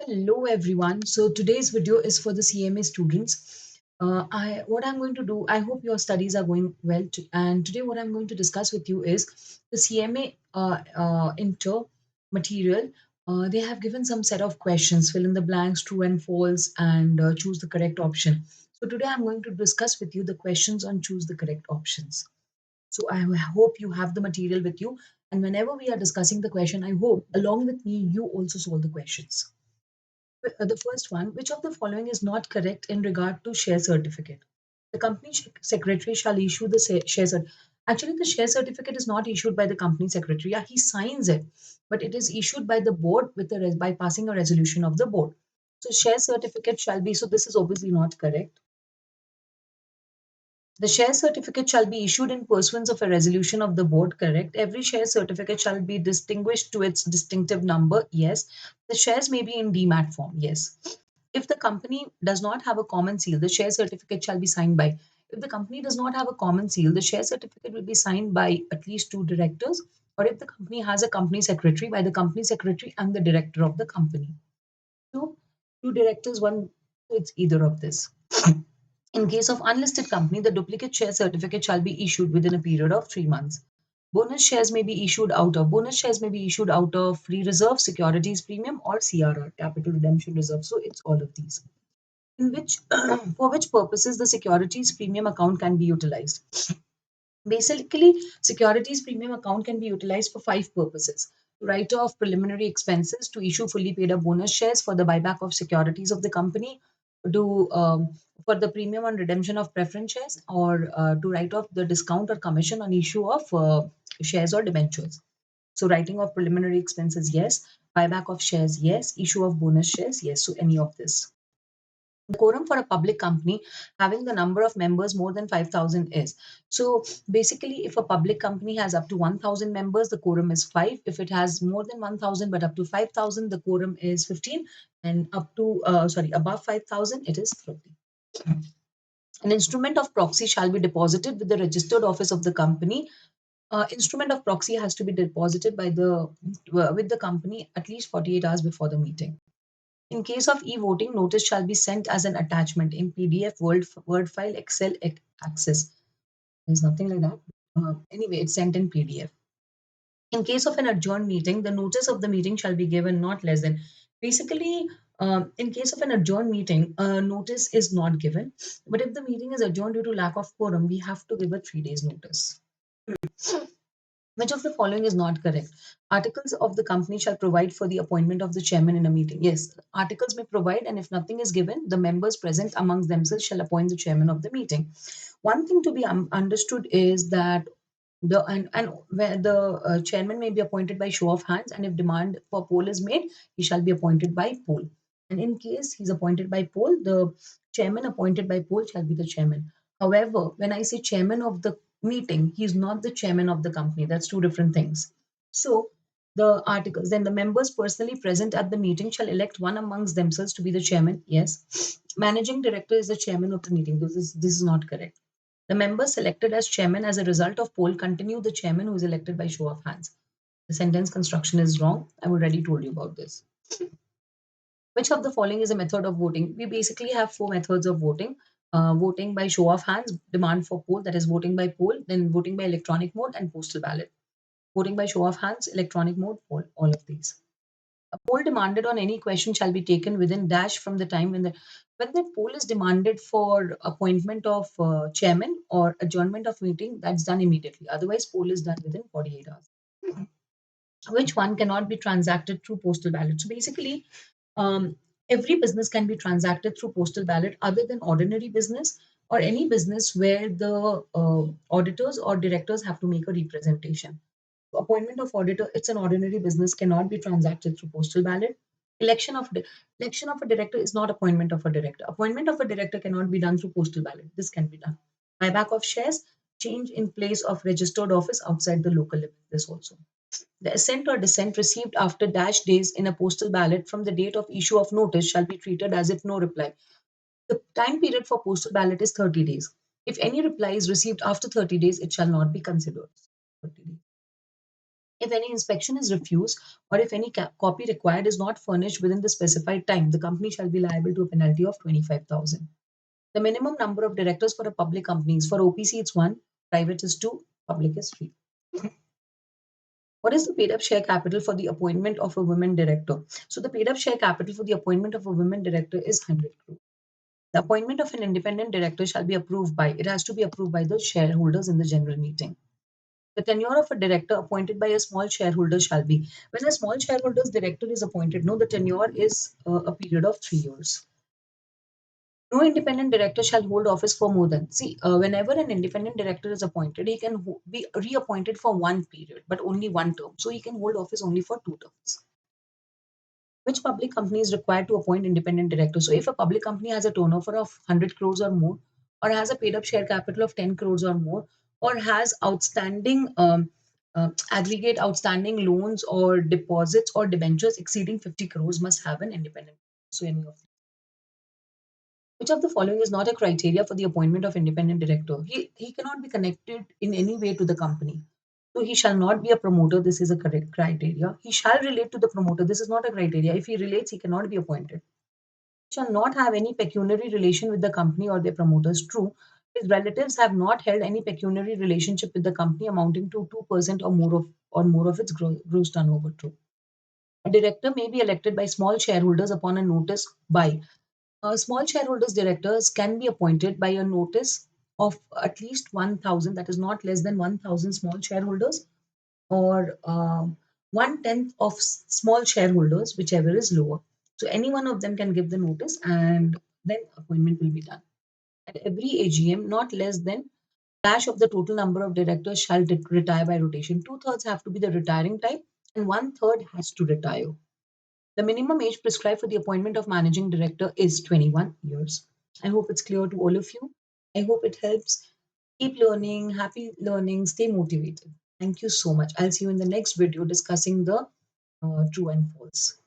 Hello everyone. So today's video is for the CMA students. What I'm going to do, I hope your studies are going well. And today what I'm going to discuss with you is the CMA Inter material. They have given some set of questions, fill in the blanks, true and false, and choose the correct option. So today I'm going to discuss with you the questions on choose the correct options. So I hope you have the material with you. And whenever we are discussing the question, I hope along with me, you also solve the questions. The first one, which of the following is not correct in regard to share certificate? The company secretary shall issue the share certificate. Actually, the share certificate is not issued by the company secretary. Yeah, he signs it, but it is issued by the board with by passing a resolution of the board. So share certificate shall be. So this is obviously not correct. The share certificate shall be issued in pursuance of a resolution of the board, correct? Every share certificate shall be distinguished to its distinctive number, yes. The shares may be in demat form, yes. If the company does not have a common seal, the share certificate shall be signed by. If the company does not have a common seal, the share certificate will be signed by at least two directors, or if the company has a company secretary, by the company secretary and the director of the company. So, two directors, one, so it's either of this. In case of unlisted company, the duplicate share certificate shall be issued within a period of 3 months. Bonus shares may be issued out of free reserve, securities premium, or CRR, capital redemption reserve. So it's all of these. In which for which purposes the securities premium account can be utilized. Basically, securities premium account can be utilized for five purposes. To write off preliminary expenses, to issue fully paid up bonus shares for the buyback of securities of the company, to for the premium on redemption of preference shares, or to write off the discount or commission on issue of shares or debentures. So writing of preliminary expenses, yes. Buyback of shares, yes. Issue of bonus shares, yes. So any of this. The quorum for a public company having the number of members more than 5,000 is. So basically, if a public company has up to 1,000 members, the quorum is 5. If it has more than 1,000 but up to 5,000, the quorum is 15. And above 5,000, it is 30. An instrument of proxy shall be deposited with the registered office of the company. Instrument of proxy has to be deposited by the with the company at least 48 hours before the meeting. In case of e-voting, notice shall be sent as an attachment in PDF, Word file, Excel, Access. There's nothing like that. Anyway, it's sent in PDF. In case of an adjourned meeting, the notice of the meeting shall be given not less than. Basically, in case of an adjourned meeting, notice is not given. But if the meeting is adjourned due to lack of quorum, we have to give a 3 days notice. Which of the following is not correct? Articles of the company shall provide for the appointment of the chairman in a meeting. Yes, articles may provide, and if nothing is given, the members present amongst themselves shall appoint the chairman of the meeting. One thing to be understood is that and where the chairman may be appointed by show of hands, and if demand for poll is made, he shall be appointed by poll. And in case he's appointed by poll, the chairman appointed by poll shall be the chairman. However, when I say chairman of the meeting, he's not the chairman of the company. That's two different things. So the articles, then the members personally present at the meeting shall elect one amongst themselves to be the chairman. Yes. Managing director is the chairman of the meeting. This is not correct. The members selected as chairman as a result of poll continue the chairman who is elected by show of hands. The sentence construction is wrong. I've already told you about this. Which of the following is a method of voting? We basically have four methods of voting. Voting by show of hands, demand for poll, that is voting by poll, then voting by electronic mode, and postal ballot. Voting by show of hands, electronic mode, poll, all of these. A poll demanded on any question shall be taken within dash from the time when the poll is demanded for appointment of chairman or adjournment of meeting, that's done immediately. Otherwise, poll is done within 48 hours. Which one cannot be transacted through postal ballot? So basically, every business can be transacted through postal ballot other than ordinary business or any business where the auditors or directors have to make a representation. Appointment of auditor, it's an ordinary business, cannot be transacted through postal ballot. Election of election of a director is not appointment of a director. Appointment of a director cannot be done through postal ballot. This can be done. Buyback of shares, change in place of registered office outside the local limit. This also. The assent or dissent received after dash days in a postal ballot from the date of issue of notice shall be treated as if no reply. The time period for postal ballot is 30 days. If any reply is received after 30 days, it shall not be considered. 30 days. If any inspection is refused or if any copy required is not furnished within the specified time, the company shall be liable to a penalty of 25,000. The minimum number of directors for a public company is for OPC it's 1, private is 2, public is 3. What is the paid up share capital for the appointment of a women director? So the paid up share capital for the appointment of a women director is 100 crore. The appointment of an independent director shall be approved by, it has to be approved by the shareholders in the general meeting. The tenure of a director appointed by a small shareholder shall be, when a small shareholder's director is appointed, no, the tenure is a period of 3 years. No independent director shall hold office for more than, see, whenever an independent director is appointed, he can be reappointed for one period, but only one term. So he can hold office only for 2 terms. Which public company is required to appoint independent directors? So if a public company has a turnover of 100 crores or more, or has a paid up share capital of 10 crores or more, or has outstanding aggregate outstanding loans or deposits or debentures exceeding 50 crores, must have an independent. So any of which of the following is not a criteria for the appointment of independent director? He cannot be connected in any way to the company. So he shall not be a promoter. This is a correct criteria. He shall relate to the promoter. This is not a criteria. If he relates, he cannot be appointed. He shall not have any pecuniary relation with the company or their promoters. True. His relatives have not held any pecuniary relationship with the company amounting to 2% or more of its gross turnover. True. A director may be elected by small shareholders upon a notice by small shareholders directors can be appointed by a notice of at least 1,000, that is not less than 1,000 small shareholders, or one-tenth of small shareholders, whichever is lower. So any one of them can give the notice and then appointment will be done. At every AGM, not less than dash of the total number of directors shall retire by rotation. Two-thirds have to be the retiring type and one-third has to retire. The minimum age prescribed for the appointment of managing director is 21 years. I hope it's clear to all of you. I hope it helps. Keep learning, happy learning, stay motivated. Thank you so much. I'll see you in the next video discussing the true and false.